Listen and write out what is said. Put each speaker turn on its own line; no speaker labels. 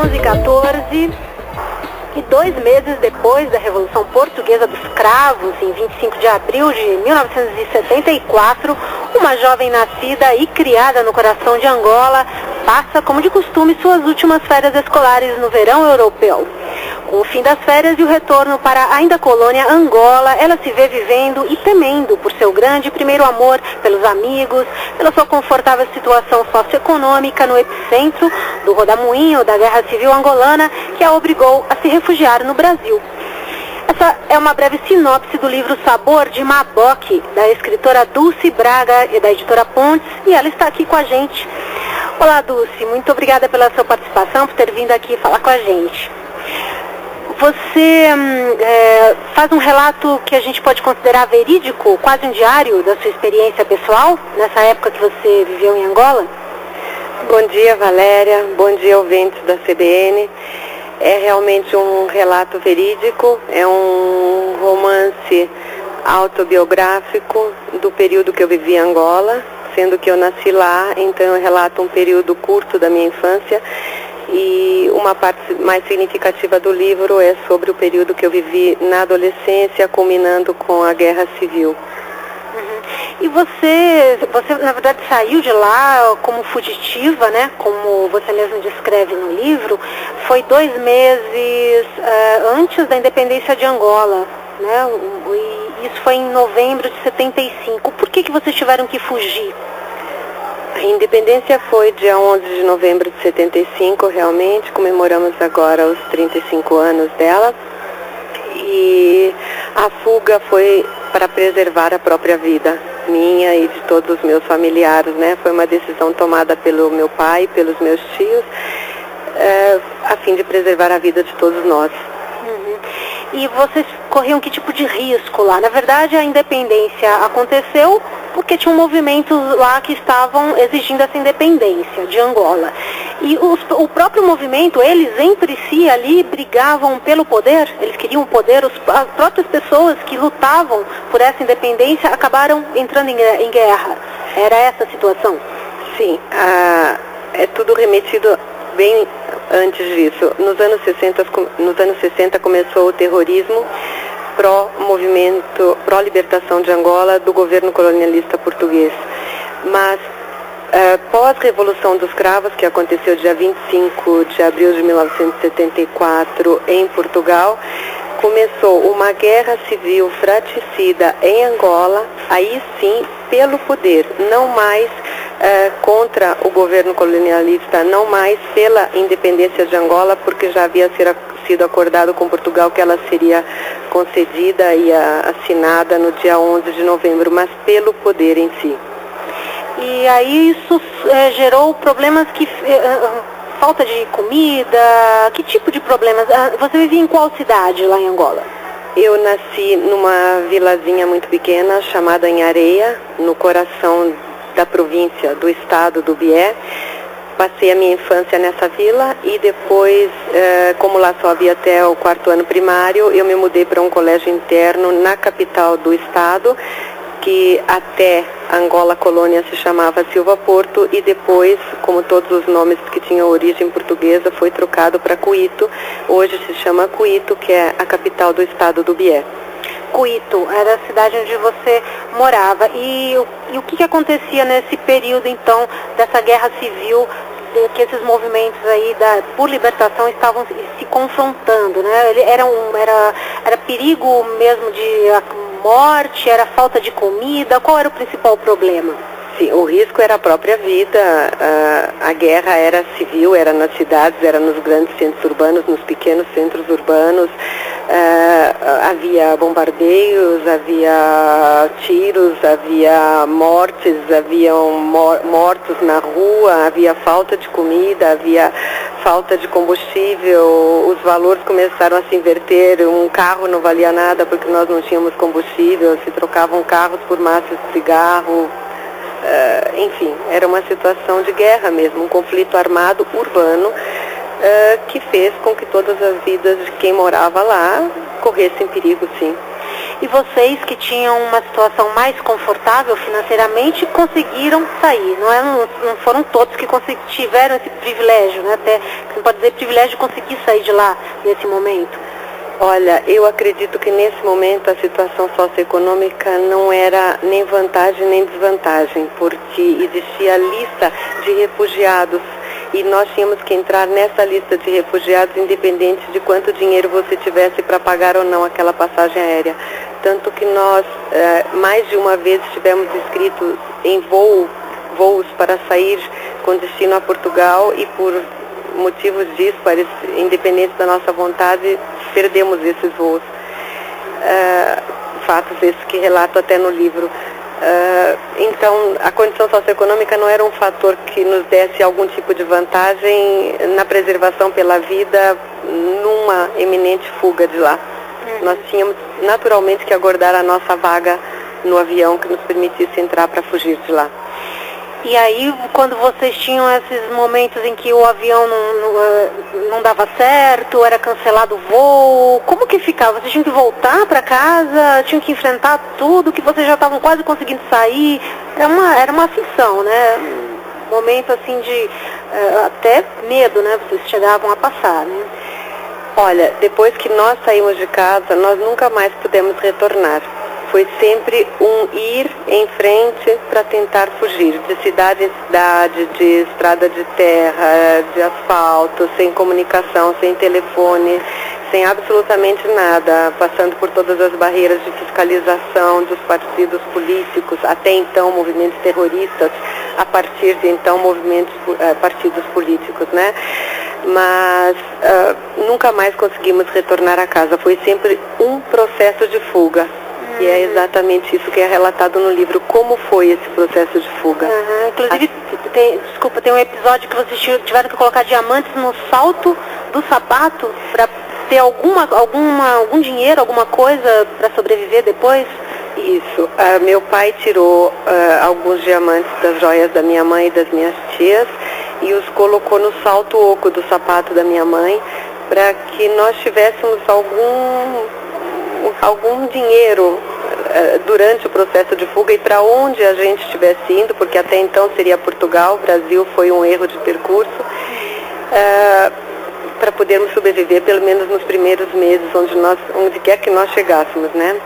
1114, e 2 meses depois da Revolução Portuguesa dos Cravos, em 25 de abril de 1974, uma jovem nascida e criada no coração de Angola passa, como de costume, suas últimas férias escolares no verão europeu. Com o fim das férias e o retorno para a ainda colônia Angola, ela se vê vivendo e temendo por seu grande primeiro amor, pelos amigos, pela sua confortável situação socioeconômica no epicentro do rodamuinho da Guerra Civil Angolana, que a obrigou a se refugiar no Brasil. Essa é uma breve sinopse do livro Sabor de Maboque, da escritora Dulce Braga e da editora Pontes, e ela está aqui com a gente. Olá, Dulce, muito obrigada pela sua participação, por ter vindo aqui falar com a gente. Você faz um relato que a gente pode considerar verídico, quase um diário da sua experiência pessoal, nessa época que você viveu em Angola?
Bom dia, Valéria. Bom dia, ouvintes da CBN. É realmente um relato verídico, é um romance autobiográfico do período que eu vivi em Angola, sendo que eu nasci lá, então eu relato um período curto da minha infância. E uma parte mais significativa do livro é sobre o período que eu vivi na adolescência, culminando com a Guerra Civil.
E você na verdade saiu de lá como fugitiva, né? Como você mesmo descreve no livro, foi 2 meses antes da independência de Angola, né? E isso foi em novembro de 75. Por que vocês tiveram que fugir?
A independência foi dia 11 de novembro de 75, realmente, comemoramos agora os 35 anos dela. E a fuga foi para preservar a própria vida, minha e de todos os meus familiares, né? Foi uma decisão tomada pelo meu pai, pelos meus tios, a fim de preservar a vida de todos nós.
E vocês corriam que tipo de risco lá? Na verdade, a independência aconteceu porque tinham movimentos lá que estavam exigindo essa independência de Angola. E o próprio movimento, eles entre si ali brigavam pelo poder, eles queriam o poder, as próprias pessoas que lutavam por essa independência acabaram entrando em guerra. Era essa a situação?
Sim, é tudo remetido bem antes disso. Nos anos 60 começou o terrorismo pró-movimento, pró-libertação de Angola do governo colonialista português. Mas pós-Revolução dos Cravos, que aconteceu dia 25 de abril de 1974 em Portugal, começou uma guerra civil fratricida em Angola, aí sim pelo poder, não mais contra o governo colonialista, não mais pela independência de Angola, porque já havia sido acordado com Portugal que ela seria concedida e assinada no dia 11 de novembro, mas pelo poder em si.
E aí isso gerou problemas que... falta de comida, que tipo de problemas? Você vivia em qual cidade lá em Angola?
Eu nasci numa vilazinha muito pequena chamada Inhareia, no coração da província, do estado do Bié. Passei a minha infância nessa vila e depois, como lá só havia até o 4º ano primário, eu me mudei para um colégio interno na capital do estado, que até Angola Colônia se chamava Silva Porto e depois, como todos os nomes que tinham origem portuguesa, foi trocado para Cuito. Hoje se chama Cuito, que é a capital do estado do Bié.
Cuito era a cidade onde você morava. E o que acontecia nesse período, então, dessa guerra civil, que esses movimentos aí por libertação estavam se confrontando, né? Era perigo mesmo de morte, era falta de comida? Qual era o principal problema?
Sim, o risco era a própria vida, a guerra era civil, era nas cidades, era nos grandes centros urbanos, nos pequenos centros urbanos, havia bombardeios, havia tiros, havia mortes, haviam mortos na rua, havia falta de comida, havia falta de combustível, os valores começaram a se inverter, um carro não valia nada porque nós não tínhamos combustível, se trocavam carros por maços de cigarro. Enfim, era uma situação de guerra mesmo, um conflito armado urbano que fez com que todas as vidas de quem morava lá corressem perigo, sim.
e vocês que tinham uma situação mais confortável financeiramente conseguiram sair. Não foram todos que tiveram esse privilégio, né? Até, você pode dizer, privilégio de conseguir sair de lá nesse momento.
Olha, eu acredito que nesse momento a situação socioeconômica não era nem vantagem nem desvantagem, porque existia a lista de refugiados e nós tínhamos que entrar nessa lista de refugiados independente de quanto dinheiro você tivesse para pagar ou não aquela passagem aérea. Tanto que nós, mais de uma vez, estivemos inscritos em voos para sair com destino a Portugal e por motivos dispares, independente da nossa vontade, perdemos esses voos. Fatos esses que relato até no livro. Então, a condição socioeconômica não era um fator que nos desse algum tipo de vantagem na preservação pela vida numa eminente fuga de lá. Nós tínhamos naturalmente que aguardar a nossa vaga no avião que nos permitisse entrar para fugir de lá.
E aí, quando vocês tinham esses momentos em que o avião não dava certo, era cancelado o voo, como que ficava? Vocês tinham que voltar para casa, tinham que enfrentar tudo, que vocês já estavam quase conseguindo sair? Era uma aflição, né? Um momento assim de até medo, né? Vocês chegavam a passar, né?
Olha, depois que nós saímos de casa, nós nunca mais pudemos retornar. Foi sempre um ir em frente para tentar fugir, de cidade em cidade, de estrada de terra, de asfalto, sem comunicação, sem telefone, sem absolutamente nada, passando por todas as barreiras de fiscalização dos partidos políticos, até então movimentos terroristas, a partir de então partidos políticos, né? Mas nunca mais conseguimos retornar a casa, foi sempre um processo de fuga. E é exatamente isso que é relatado no livro, como foi esse processo de fuga.
Inclusive, tem um episódio que vocês tiveram que colocar diamantes no salto do sapato para ter algum dinheiro, alguma coisa para sobreviver depois?
Isso. Meu pai tirou alguns diamantes das joias da minha mãe e das minhas tias e os colocou no salto oco do sapato da minha mãe para que nós tivéssemos algum dinheiro durante o processo de fuga e para onde a gente estivesse indo, porque até então seria Portugal, Brasil foi um erro de percurso, para podermos sobreviver pelo menos nos primeiros meses onde quer que nós chegássemos, né?